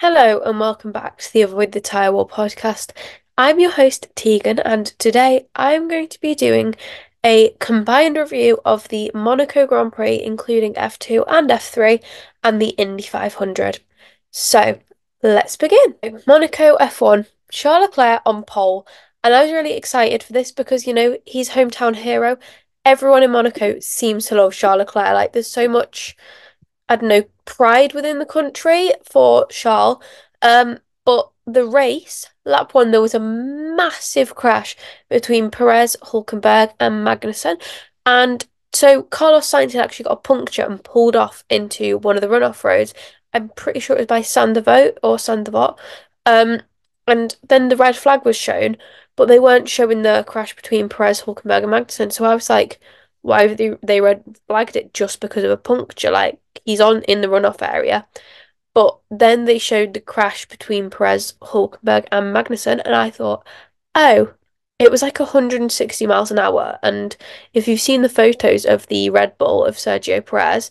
Hello and welcome back to the Avoid the Tyrewall podcast. I'm your host Teagan, and today I'm going to be doing a combined review of the Monaco Grand Prix, including F2 and F3, and the Indy 500. So let's begin. Monaco F1, Charles Leclerc on pole, and I was really excited for this because he's hometown hero. Everyone in Monaco seems to love Charles Leclerc. Like there's so much, I don't know, pride within the country for Charles. But the race, lap one, there was a massive crash between Perez, Hulkenberg, and Magnussen. And so Carlos Sainz had actually got a puncture and pulled off into one of the runoff roads. I'm pretty sure it was by Sandervoort or Sandervoort. Um, and then the red flag was shown, but they weren't showing the crash between Perez, Hulkenberg, and Magnussen. So I was like, why have they red flagged it just because of a puncture? Like he's on in the runoff area. But then they showed the crash between Perez, Hulkenberg, and Magnussen, and I thought, oh, it was like 160 miles an hour. And if you've seen the photos of the Red Bull of Sergio Perez,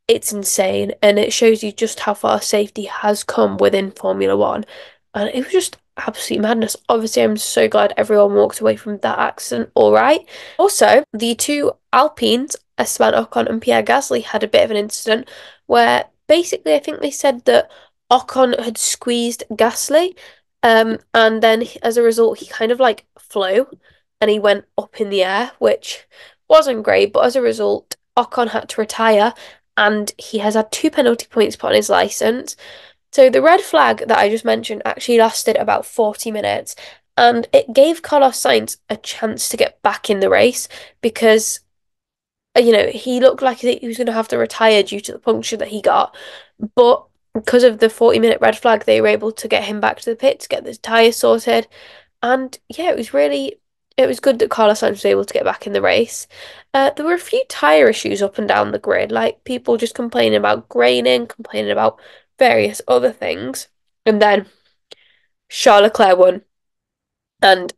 it's insane. And it shows you just how far safety has come within Formula One. And it was just absolute madness. Obviously, I'm so glad everyone walked away from that accident all right. Also, the two Alpines, Esteban Ocon and Pierre Gasly, had a bit of an incident where basically I think they said that Ocon had squeezed Gasly, and then as a result, he kind of like flew and he went up in the air, which wasn't great. But as a result, Ocon had to retire and he has had two penalty points put on his license. So the red flag that I just mentioned actually lasted about 40 minutes, and it gave Carlos Sainz a chance to get back in the race because he looked like he was going to have to retire due to the puncture that he got. But because of the 40-minute red flag, they were able to get him back to the pits, get the tyres sorted. And yeah, it was good that Carlos Sainz was able to get back in the race. There were a few tyre issues up and down the grid, like people just complaining about graining, complaining about various other things. And then Charles Leclerc won. And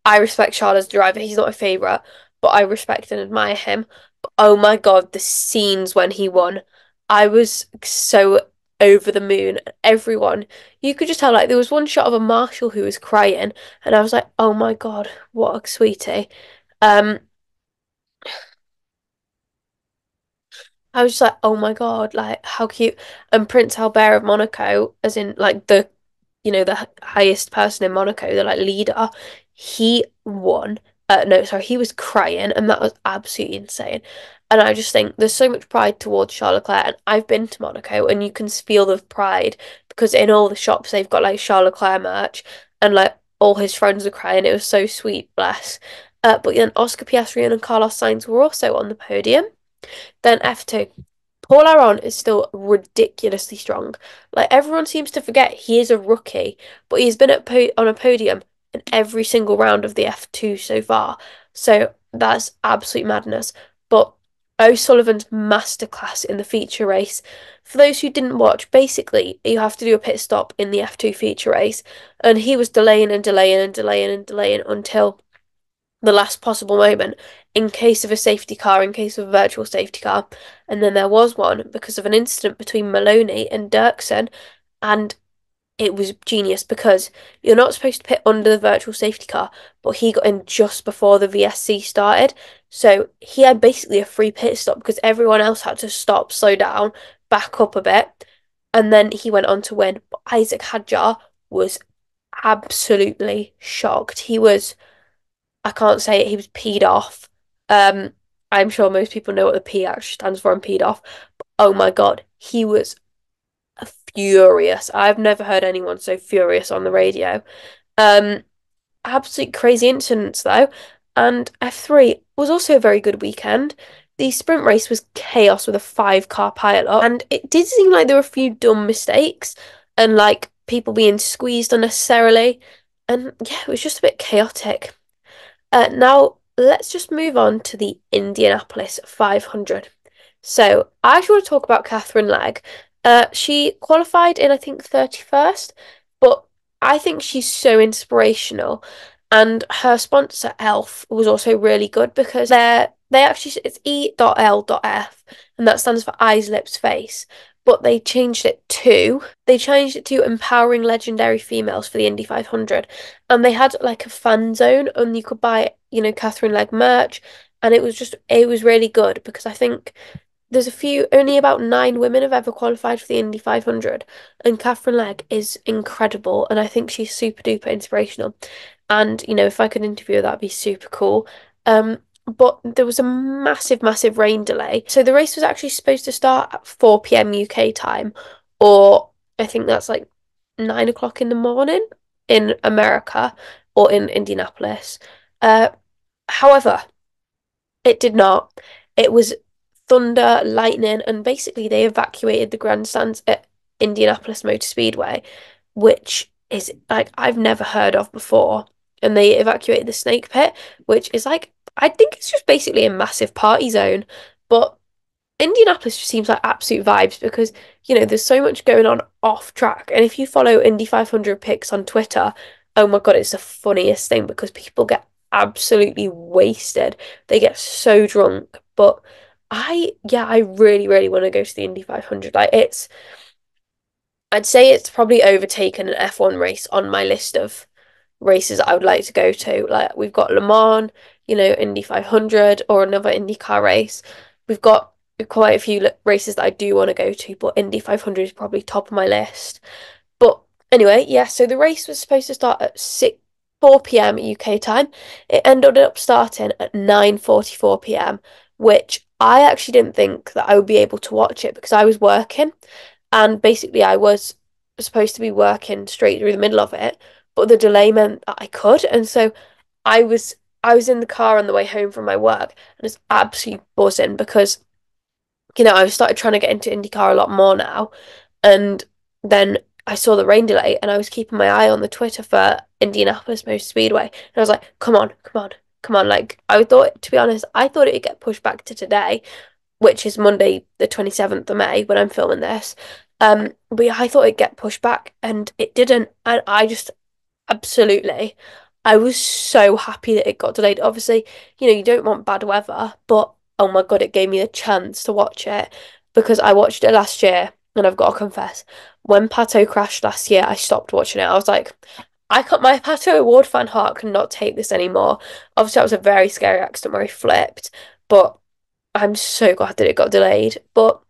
I respect Charles as a driver. He's not my favourite, but I respect and admire him. But oh my God, the scenes when he won. I was so over the moon. Everyone, you could just tell, like, there was one shot of a marshal who was crying, and I was like, oh my God, what a sweetie. Um, I was just like, oh my God, like how cute. And Prince Albert of Monaco, as in like the highest person in Monaco, the like leader, he won. No, sorry, he was crying, and that was absolutely insane. And I just think there's so much pride towards Charles Leclerc, and I've been to Monaco, and you can feel the pride because in all the shops they've got like Charles Leclerc merch, and like all his friends were crying. It was so sweet, bless. But then Oscar Piastri and Carlos Sainz were also on the podium. Then F2. Paul Aron is still ridiculously strong. Like everyone seems to forget he is a rookie, but he's been on a podium in every single round of the F2 so far. So that's absolute madness. But O'Sullivan's masterclass in the feature race. For those who didn't watch, basically you have to do a pit stop in the F2 feature race, and he was delaying and delaying and delaying and delaying until the last possible moment in case of a safety car, in case of a virtual safety car. And then there was one because of an incident between Maloney and Dirksen, and it was genius because you're not supposed to pit under the virtual safety car, but he got in just before the VSC started. So he had basically a free pit stop because everyone else had to stop, slow down, back up a bit, and then he went on to win. But Isaac Hadjar was absolutely shocked. I can't say it, he was peed off. Um, I'm sure most people know what the P actually stands for and peed off. But oh my God, he was furious. I've never heard anyone so furious on the radio. Um, Absolute crazy incidents though. And F3 was also a very good weekend. The sprint race was chaos with a 5 car pileup, and it did seem like there were a few dumb mistakes and like people being squeezed unnecessarily. And yeah, it was just a bit chaotic. Now, let's just move on to the Indianapolis 500. So, I actually want to talk about Catherine Legg. She qualified in, I think, 31st, but I think she's so inspirational. And her sponsor, Elf, was also really good because it's E.L.F, and that stands for eyes, lips, face. but they changed it to empowering legendary females for the Indy 500, and they had like a fan zone, and you could buy, Catherine Legg merch, and it was really good because I think only about 9 women have ever qualified for the Indy 500, and Catherine Legg is incredible, and I think she's super duper inspirational. And, if I could interview her, that'd be super cool. But there was a massive, massive rain delay. So the race was actually supposed to start at 4 p.m. UK time, or I think that's like 9 o'clock in the morning in America or in Indianapolis. Uh, However, it did not. It was thunder, lightning, and basically they evacuated the grandstands at Indianapolis Motor Speedway, which is like I've never heard of before. And they evacuated the snake pit, which is like I think it's just basically a massive party zone. But Indianapolis just seems like absolute vibes because, there's so much going on off track. And if you follow Indy 500 pics on Twitter, oh my God, it's the funniest thing because people get absolutely wasted. They get so drunk. But I really, really want to go to the Indy 500. I'd say it's probably overtaken an F1 race on my list of races I would like to go to. Like we've got Le Mans, Indy 500 or another IndyCar race. We've got quite a few races that I do want to go to, but Indy 500 is probably top of my list. But anyway, yeah, so the race was supposed to start at 4 p.m. UK time. It ended up starting at 9:44 p.m., which I actually didn't think that I would be able to watch it because I was working, and basically I was supposed to be working straight through the middle of it, but the delay meant that I could, and so I was I was in the car on the way home from my work, and it's absolutely buzzing because I've started trying to get into IndyCar a lot more now. And then I saw the rain delay and I was keeping my eye on the Twitter for Indianapolis Motor Speedway. And I was like, come on, come on, come on. Like, to be honest, I thought it'd get pushed back to today, which is Monday, the 27th of May, when I'm filming this. But yeah, I thought it'd get pushed back and it didn't. And I just absolutely. I was so happy that it got delayed. Obviously, you don't want bad weather, but oh my God, it gave me a chance to watch it because I watched it last year and I've got to confess, when Pato crashed last year, I stopped watching it. I was like, my Pato Award fan heart cannot take this anymore. Obviously, that was a very scary accident where he flipped, but I'm so glad that it got delayed. But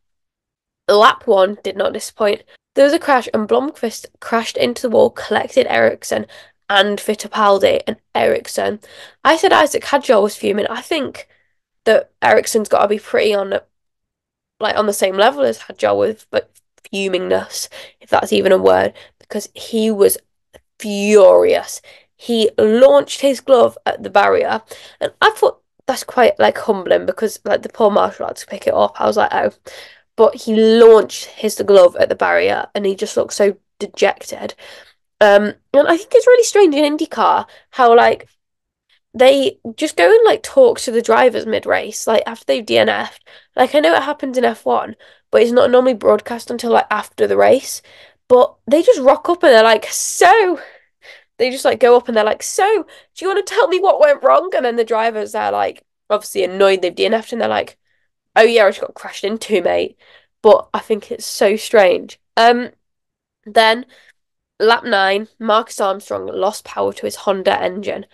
lap one did not disappoint. There was a crash, and Blomqvist crashed into the wall, collected Ericsson and Fittipaldi. And Ericsson, I said Isaac Hadjar was fuming. I think that Ericsson's got to be pretty on the same level as Hadjar with but fumingness, if that's even a word, because he was furious. He launched his glove at the barrier, and I thought that's quite like humbling because like the poor marshal had to pick it up. I was like, oh, but he launched his glove at the barrier and he just looked so dejected. And I think it's really strange in IndyCar how like they just go and like talk to the drivers mid-race, like after they've DNF'd. Like I know it happens in F1, but it's not normally broadcast until like after the race. But they just rock up and they're like, so they just like go up and they're like, so do you want to tell me what went wrong? And then the drivers are like obviously annoyed they've DNF'd and they're like, oh yeah, I just got crashed into, mate. But I think it's so strange. Then lap 9, Marcus Armstrong lost power to his Honda engine.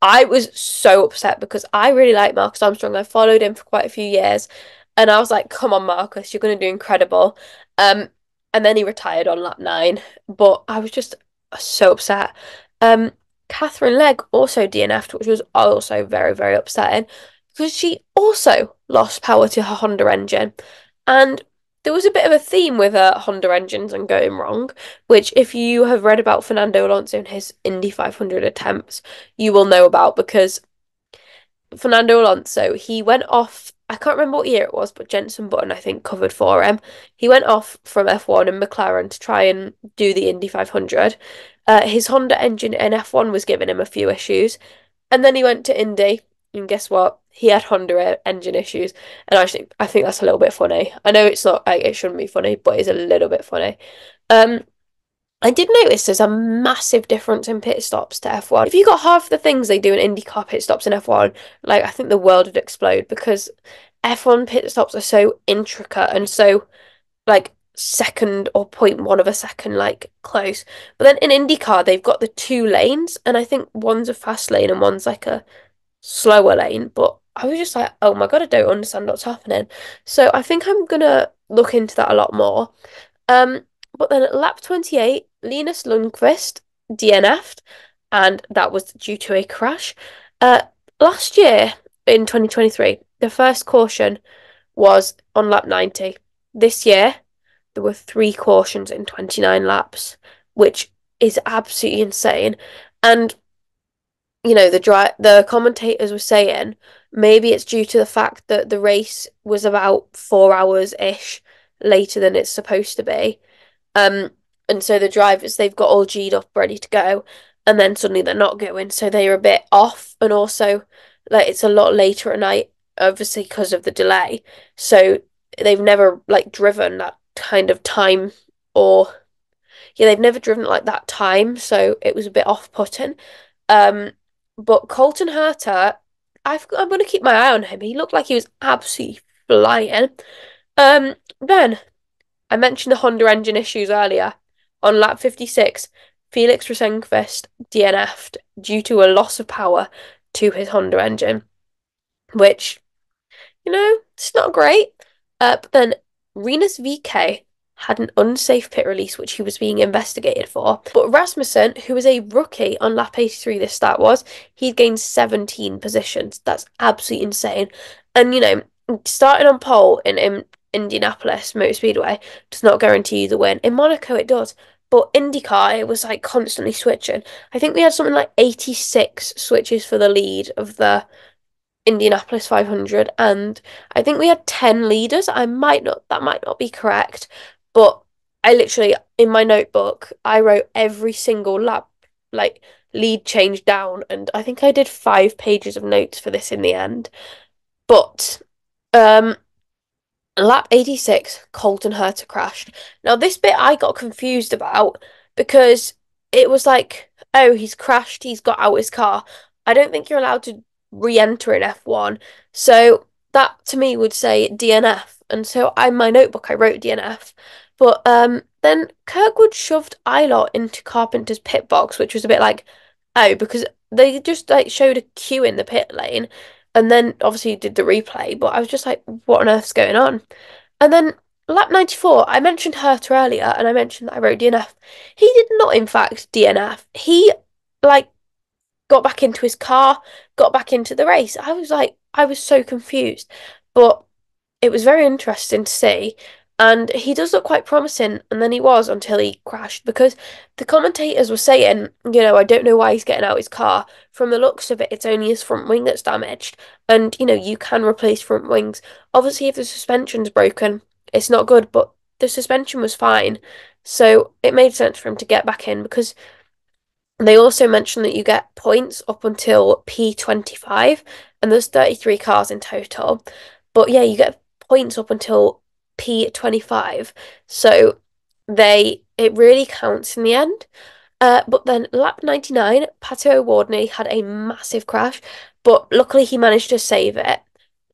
I was so upset because I really like Marcus Armstrong. I followed him for quite a few years, and I was like, "Come on, Marcus, you're going to do incredible." Um, and then he retired on lap 9, but I was just so upset. Um, Catherine Legg also DNF'd, which was also very, very upsetting because she also lost power to her Honda engine, and there was a bit of a theme with Honda engines and going wrong, which if you have read about Fernando Alonso and his Indy 500 attempts, you will know about because Fernando Alonso, he went off, I can't remember what year it was, but Jenson Button, I think, covered for him. He went off from F1 and McLaren to try and do the Indy 500. His Honda engine in F1 was giving him a few issues. And then he went to Indy, and guess what? He had Honda engine issues. And I think that's a little bit funny. I know it's not, like, it shouldn't be funny, but it's a little bit funny. Um, I did notice there's a massive difference in pit stops to F1. If you got half the things they do in IndyCar pit stops in F1, like I think the world would explode because F1 pit stops are so intricate and so like second or point one of a second like close. But then in IndyCar they've got the two lanes, and I think one's a fast lane and one's like a slower lane. But I was just like, oh my God, I don't understand what's happening. So I think I'm gonna look into that a lot more. Um, but then at lap 28, Linus Lundqvist DNF'd, and that was due to a crash. Uh, Last year in 2023, the first caution was on lap 90. This year, there were three cautions in 29 laps, which is absolutely insane. And the commentators were saying maybe it's due to the fact that the race was about 4 hours ish later than it's supposed to be. Um, and so the drivers, they've got all G'd up ready to go, and then suddenly they're not going, so they're a bit off. And also, like, it's a lot later at night, obviously because of the delay. So they've never like driven that kind of time, or yeah, they've never driven like that time, so it was a bit off-putting. Um, but Colton Herta, I'm gonna keep my eye on him. He looked like he was absolutely flying. Then I mentioned the Honda engine issues earlier. On lap 56, Felix Rosenqvist DNF'd due to a loss of power to his Honda engine, which, it's not great. But then Rinus VK had an unsafe pit release, which he was being investigated for. But Rasmussen, who was a rookie on lap 83, this start was, he'd gained 17 positions. That's absolutely insane. And, starting on pole in Indianapolis Motor Speedway does not guarantee you the win. In Monaco, it does. But IndyCar, it was like constantly switching. I think we had something like 86 switches for the lead of the Indianapolis 500, and I think we had 10 leaders. That might not be correct, but I literally, in my notebook, I wrote every single lap, like lead change down, and I think I did 5 pages of notes for this in the end. But um lap 86, Colton Herta crashed. Now, this bit I got confused about because it was like, oh, he's crashed, he's got out his car. I don't think you're allowed to re-enter in F1. So that to me would say DNF. And so in my notebook, I wrote DNF. But then Kirkwood shoved Eilert into Carpenter's pit box, which was a bit like, oh, because they just like showed a queue in the pit lane and then obviously did the replay, but I was just like, what on earth's going on? And then lap 94, I mentioned Herta earlier, and I mentioned that I wrote DNF. He did not, in fact, DNF. He, like, got back into his car, got back into the race. I was so confused. But it was very interesting to see. And he does look quite promising, and then he was until he crashed because the commentators were saying, I don't know why he's getting out his car. From the looks of it, it's only his front wing that's damaged. And, you can replace front wings. Obviously, if the suspension's broken, it's not good, but the suspension was fine. So it made sense for him to get back in because they also mentioned that you get points up until P25, and there's 33 cars in total. But yeah, you get points up until P25. So it really counts in the end. But then lap 99, Pato O'Wardney had a massive crash, but luckily he managed to save it.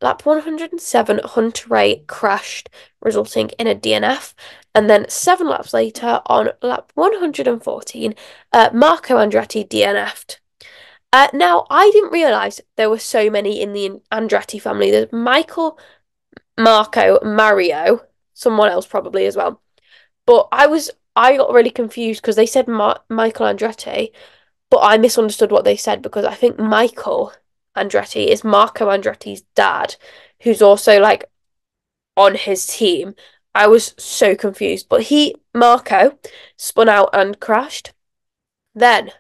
Lap 107, Hunter Ray crashed, resulting in a DNF. And then 7 laps later, on lap 114, Marco Andretti DNF'd. Now, I didn't realise there were so many in the Andretti family. There's Michael, Marco, Mario, someone else probably as well. But I got really confused because they said Michael Andretti, but I misunderstood what they said because I think Michael Andretti is Marco Andretti's dad, who's also like on his team. I was so confused, but Marco, spun out and crashed. Then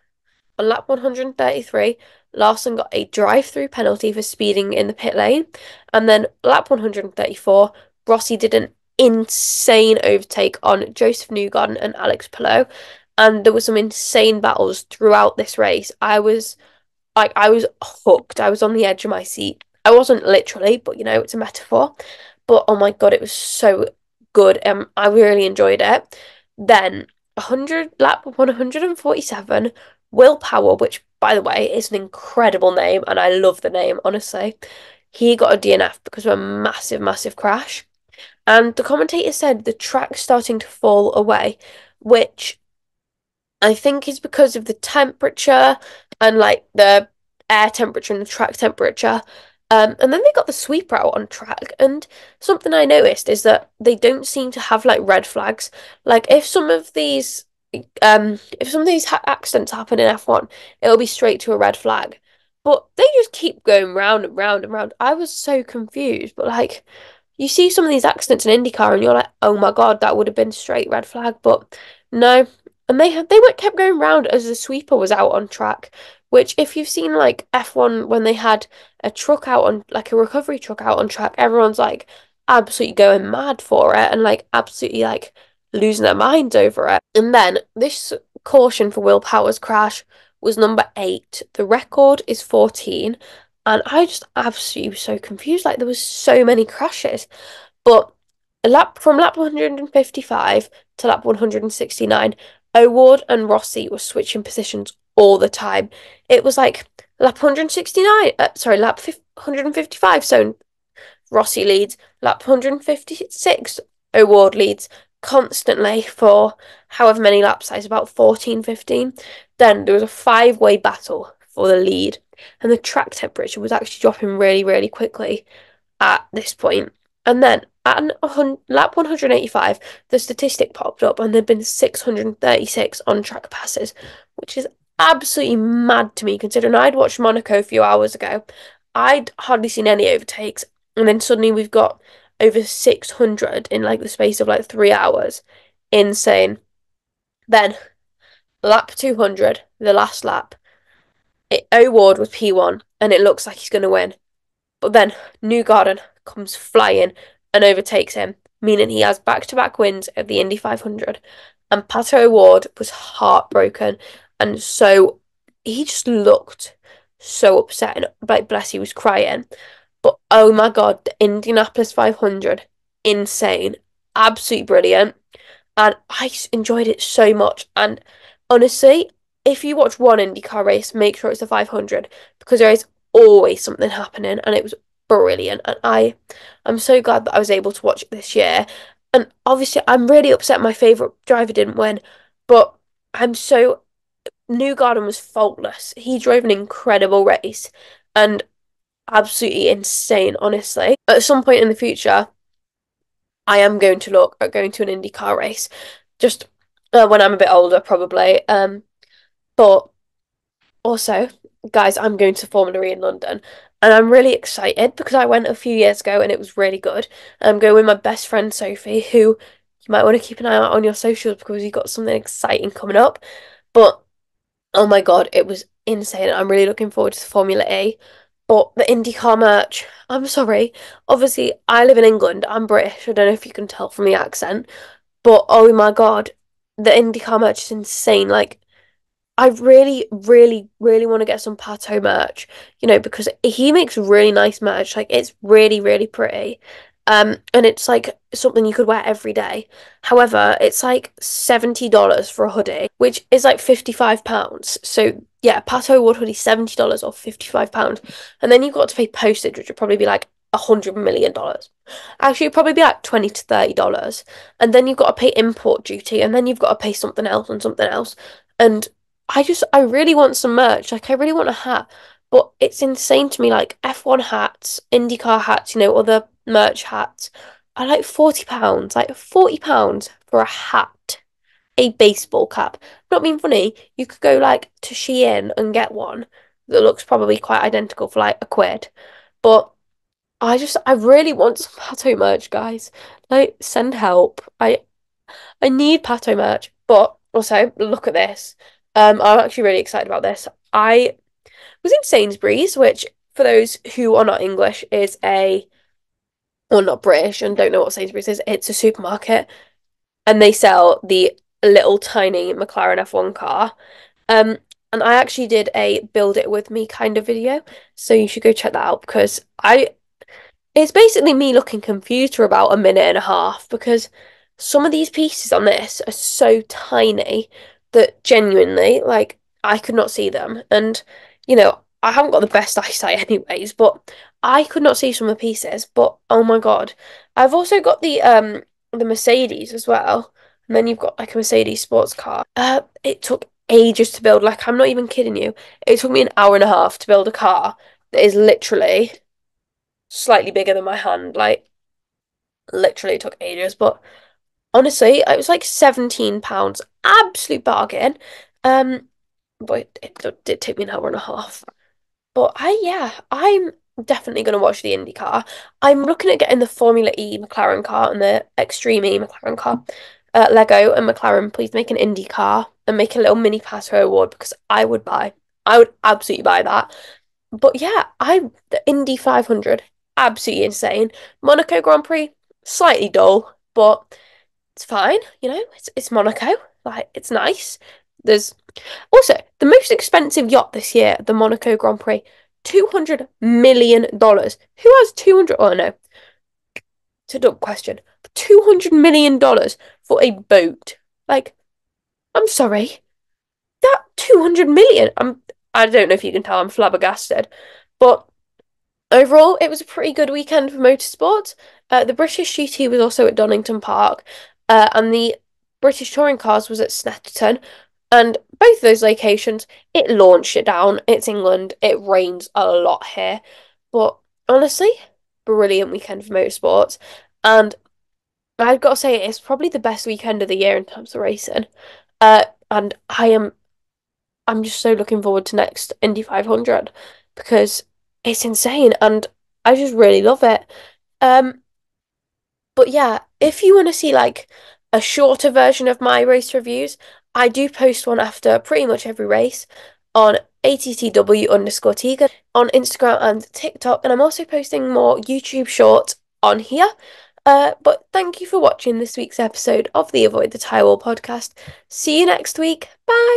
on lap 133, Larson got a drive-through penalty for speeding in the pit lane. And then lap 134, Rossi did an insane overtake on Joseph Newgarden and Alex Palou. And there were some insane battles throughout this race. I was hooked. I was on the edge of my seat. I wasn't literally, but it's a metaphor. But oh my God, it was so good. I really enjoyed it. Then lap 147, Will Power, which by the way is an incredible name, and I love the name, honestly. He got a DNF because of a massive, massive crash. And the commentator said the track's starting to fall away, which I think is because of the temperature and like the air temperature and the track temperature. And then they got the sweeper out on track, and something I noticed is that they don't seem to have like red flags. Like if some of these accidents happen in F1, it'll be straight to a red flag. But they just keep going round and round and round. I was so confused, but like you see some of these accidents in IndyCar and you're like, oh my God, that would have been straight red flag. But no. And they went kept going round as the sweeper was out on track. Which if you've seen like F1 when they had a truck out on like a recovery truck out on track, everyone's like absolutely going mad for it and like absolutely like losing their minds over it. And then this caution for Will Power's crash was number 8. The record is 14. And I just absolutely was so confused. Like there was so many crashes. But lap 155 to lap 169, O'Ward and Rossi were switching positions all the time. It was like lap 169, lap 155, so Rossi leads. Lap 156, O'Ward leads constantly for however many laps, that is about 14, 15. Then there was a five-way battle for the lead, and the track temperature was actually dropping really, really quickly at this point. And then at lap 185, the statistic popped up and there'd been 636 on track passes, which is absolutely mad to me considering I'd watched Monaco a few hours ago. I'd hardly seen any overtakes, and then suddenly we've got over 600 in like the space of like 3 hours. Insane. Then lap 200, the last lap, O'Ward was P1 and it looks like he's going to win. But then Newgarden comes flying and overtakes him, meaning he has back-to-back wins at the Indy 500. And Pato O'Ward was heartbroken, and so he just looked so upset and like bless he was crying. But oh my God, the Indianapolis 500, insane, absolutely brilliant, and I enjoyed it so much. And honestly, if you watch one IndyCar race, make sure it's the 500 because there is always something happening, and it was brilliant. And I'm so glad that I was able to watch it this year. And obviously, I'm really upset my favourite driver didn't win, but I'm so Newgarden was faultless. He drove an incredible race and absolutely insane, honestly. At some point in the future, I am going to look at going to an IndyCar race, just when I'm a bit older, probably. But also, guys, I'm going to Formula E in London, and I'm really excited because I went a few years ago and it was really good. I'm going with my best friend Sophie, who you might want to keep an eye out on your socials because you've got something exciting coming up. But oh my God, it was insane. I'm really looking forward to Formula E. But the IndyCar merch, I'm sorry. Obviously, I live in England. I'm British. I don't know if you can tell from the accent. But oh my God, the IndyCar merch is insane. Like, I really, really, really want to get some Pato merch, because he makes really nice merch. Like it's really, really pretty. And it's like something you could wear every day. However, it's like $70 for a hoodie, which is like £55. So yeah, Pato Wood hoodie, $70 or £55. And then you've got to pay postage, which would probably be like $100 million. Actually, it'd probably be like $20 to $30. And then you've got to pay import duty, and then you've got to pay something else and something else. And I really want some merch. Like, I really want a hat. But it's insane to me, like, F1 hats, IndyCar hats, other merch hats are like £40. Like, £40 for a hat. A baseball cap. Not being funny, you could go, like, to Shein and get one that looks probably quite identical for, like, £1. But I really want some Pato merch, guys. Like, send help. I need Pato merch. But also, look at this. I'm actually really excited about this. I was in Sainsbury's, which for those who are not English is or not British and don't know what Sainsbury's is, it's a supermarket and they sell the little tiny McLaren F1 car. Um, and I actually did a build it with me kind of video, so you should go check that out because it's basically me looking confused for about a minute and a half because some of these pieces on this are so tiny that genuinely, like, I could not see them. And, I haven't got the best eyesight anyways, but I could not see some of the pieces, but oh my God. I've also got the Mercedes as well. And then you've got like a Mercedes sports car. It took ages to build. Like, I'm not even kidding you. It took me an hour and a half to build a car that is literally slightly bigger than my hand. Like, literally took ages. But honestly, it was like £17. Absolute bargain. Um, but it did take me an hour and a half. But yeah, I'm definitely going to watch the IndyCar. I'm looking at getting the Formula E McLaren car and the Extreme E McLaren car. Lego and McLaren, please make an IndyCar and make a little mini Pato award because I would absolutely buy that. But yeah, the Indy 500, absolutely insane. Monaco Grand Prix, slightly dull, but it's fine. It's Monaco. Like, it's nice. There's also the most expensive yacht this year, the Monaco Grand Prix, $200 million. Who has 200? Oh no, it's a dumb question. $200 million for a boat. Like, I'm sorry, that 200 million. I don't know if you can tell I'm flabbergasted, but overall, it was a pretty good weekend for motorsport. The British GT was also at Donington Park, and the British touring cars was at Snetterton. And both those locations, it launched it down. It's England. It rains a lot here. But honestly, brilliant weekend for motorsports. And I've got to say, it's probably the best weekend of the year in terms of racing. And I'm just so looking forward to next Indy 500 because it's insane and I just really love it. Um, but yeah, if you want to see like a shorter version of my race reviews, I do post one after pretty much every race on ATTW_Teagan on Instagram and TikTok, and I'm also posting more YouTube shorts on here. But thank you for watching this week's episode of the Avoid the Tyrewall podcast. See you next week. Bye.